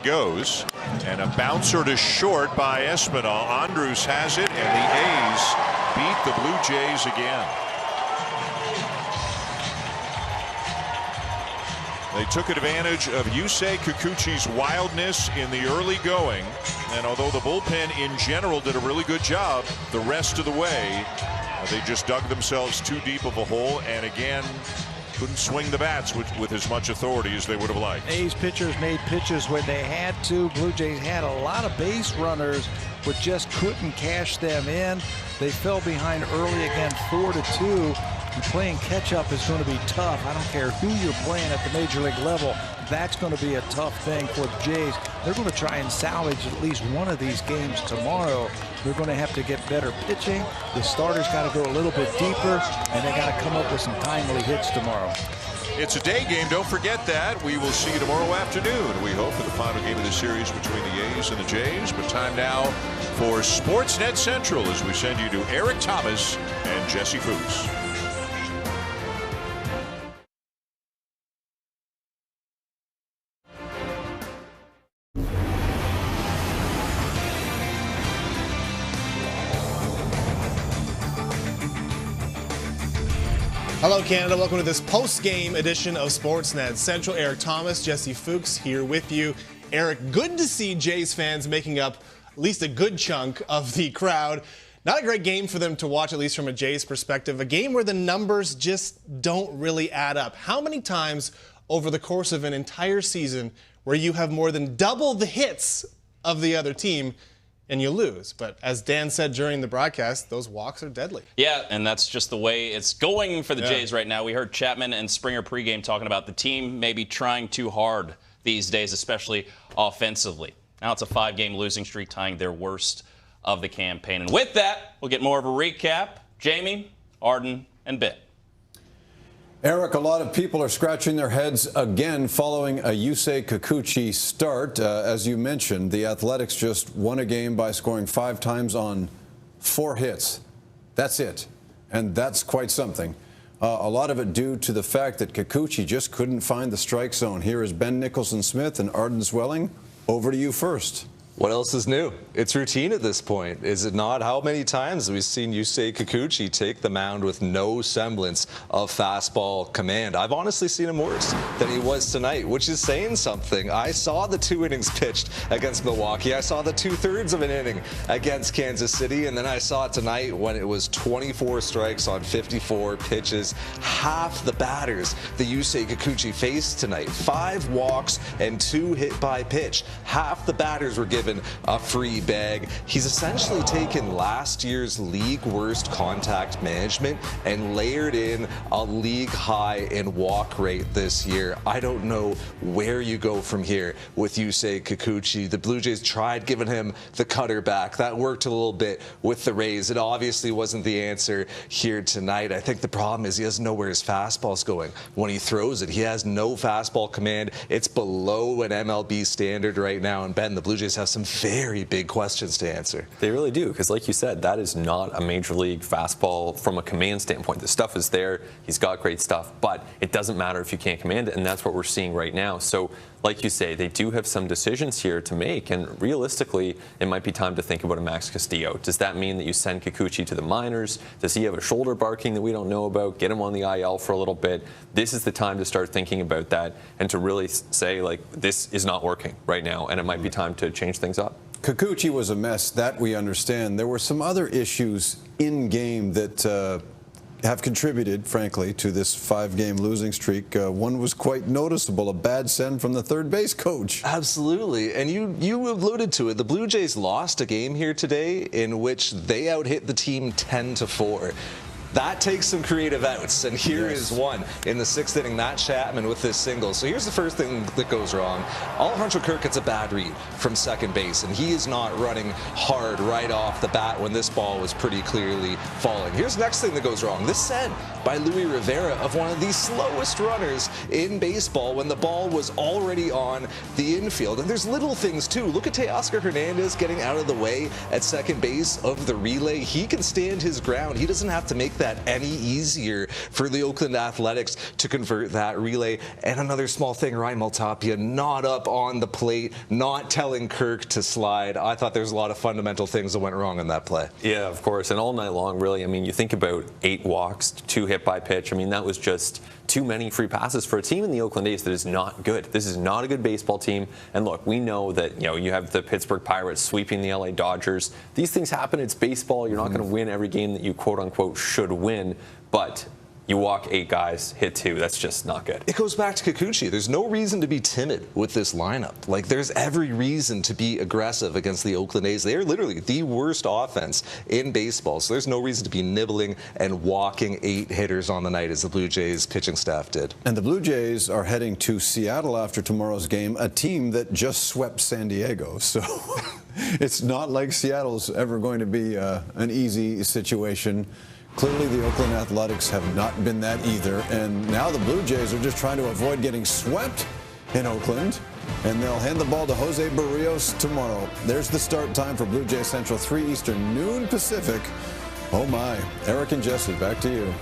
Goes, and a bouncer to short by Espinal. Andrus has it, and the A's beat the Blue Jays again. They took advantage of Yusei Kikuchi's wildness in the early going, and although the bullpen in general did a really good job the rest of the way, they just dug themselves too deep of a hole, and again couldn't swing the bats with as much authority as they would have liked. A's pitchers made pitches when they had to. Blue Jays had a lot of base runners, but just couldn't cash them in. They fell behind early again, 4-2. And playing catch-up is going to be tough. I don't care who you're playing at the major league level. That's going to be a tough thing for the Jays. They're going to try and salvage at least one of these games tomorrow. They're going to have to get better pitching. The starters got to go a little bit deeper, and they got to come up with some timely hits tomorrow. It's a day game. Don't forget that. We will see you tomorrow afternoon, we hope, for the final game of the series between the A's and the Jays. But time now for Sportsnet Central as we send you to Eric Thomas and Jesse Fuchs. Hello, Canada. Welcome to this post-game edition of Sportsnet Central. Eric Thomas, Jesse Fuchs here with you. Eric, good to see Jays fans making up at least a good chunk of the crowd. Not a great game for them to watch, at least from a Jays perspective. A game where the numbers just don't really add up. How many times over the course of an entire season where you have more than double the hits of the other team and you lose? But as Dan said during the broadcast, those walks are deadly. Yeah, and that's just the way it's going for the Jays right now. We heard Chapman and Springer pregame talking about the team maybe trying too hard these days, especially offensively. Now it's a 5-game losing streak, tying their worst of the campaign. And with that, we'll get more of a recap. Jamie, Arden, and Ben. Eric, a lot of people are scratching their heads again following a Yusei Kikuchi start. As you mentioned, the Athletics just won a game by scoring 5 times on 4 hits. That's it. And that's quite something. A lot of it due to the fact that Kikuchi just couldn't find the strike zone. Here is Ben Nicholson-Smith and Arden Zwelling. Over to you first. What else is new? It's routine at this point, is it not? How many times have we seen Yusei Kikuchi take the mound with no semblance of fastball command? I've honestly seen him worse than he was tonight, which is saying something. I saw the 2 innings pitched against Milwaukee. I saw the 2/3 of an inning against Kansas City, and then I saw it tonight when it was 24 strikes on 54 pitches. Half the batters the Yusei Kikuchi faced tonight. 5 walks and 2 hit by pitch. Half the batters were given a free bag. He's essentially taken last year's league worst contact management and layered in a league high in walk rate this year. I don't know where you go from here with Yusei Kikuchi. The Blue Jays tried giving him the cutter back. That worked a little bit with the Rays. It obviously wasn't the answer here tonight. I think the problem is he doesn't know where his fastball's going. When he throws it, he has no fastball command. It's below an MLB standard right now. And Ben, the Blue Jays have some very big questions to answer. They really do, because like you said, that is not a major league fastball from a command standpoint. The stuff is there. He's got great stuff, but it doesn't matter if you can't command it, and that's what we're seeing right now. So like you say, they do have some decisions here to make, and realistically, it might be time to think about a Max Castillo. Does that mean that you send Kikuchi to the minors? Does he have a shoulder barking that we don't know about? Get him on the IL for a little bit. This is the time to start thinking about that and to really say, like, this is not working right now, and it might be time to change things up. Kikuchi was a mess, that we understand. There were some other issues in game that have contributed, frankly, to this 5-game losing streak. One was quite noticeable, a bad send from the third base coach. Absolutely, and you alluded to it. The Blue Jays lost a game here today in which they outhit the team 10-4. That takes some creative outs, and here is one in the 6th inning, Matt Chapman with this single. So here's the first thing that goes wrong. Alejandro Kirk gets a bad read from second base, and he is not running hard right off the bat when this ball was pretty clearly falling. Here's the next thing that goes wrong. This send by Luis Rivera of one of the slowest runners in baseball when the ball was already on the infield. And there's little things, too. Look at Teoscar Hernandez getting out of the way at second base of the relay. He can stand his ground. He doesn't have to make that any easier for the Oakland Athletics to convert that relay. And another small thing, Ryan Maltapia not up on the plate, not telling Kirk to slide. I thought there's a lot of fundamental things that went wrong in that play. Yeah, of course. And all night long, really, I mean, you think about 8 walks, 2 hit by pitch. I mean, that was just too many free passes for a team in the Oakland A's that is not good. This is not a good baseball team. And look, we know that, you have the Pittsburgh Pirates sweeping the LA Dodgers. These things happen. It's baseball. You're not going to win every game that you quote unquote should win. But you walk 8 guys, hit 2. That's just not good. It goes back to Kikuchi. There's no reason to be timid with this lineup. Like, there's every reason to be aggressive against the Oakland A's. They are literally the worst offense in baseball. So there's no reason to be nibbling and walking 8 hitters on the night as the Blue Jays pitching staff did. And the Blue Jays are heading to Seattle after tomorrow's game, a team that just swept San Diego. So it's not like Seattle's ever going to be an easy situation. Clearly, the Oakland Athletics have not been that either. And now the Blue Jays are just trying to avoid getting swept in Oakland. And they'll hand the ball to Jose Barrios tomorrow. There's the start time for Blue Jays Central, 3 Eastern, noon Pacific. Oh, my. Eric and Jesse, back to you.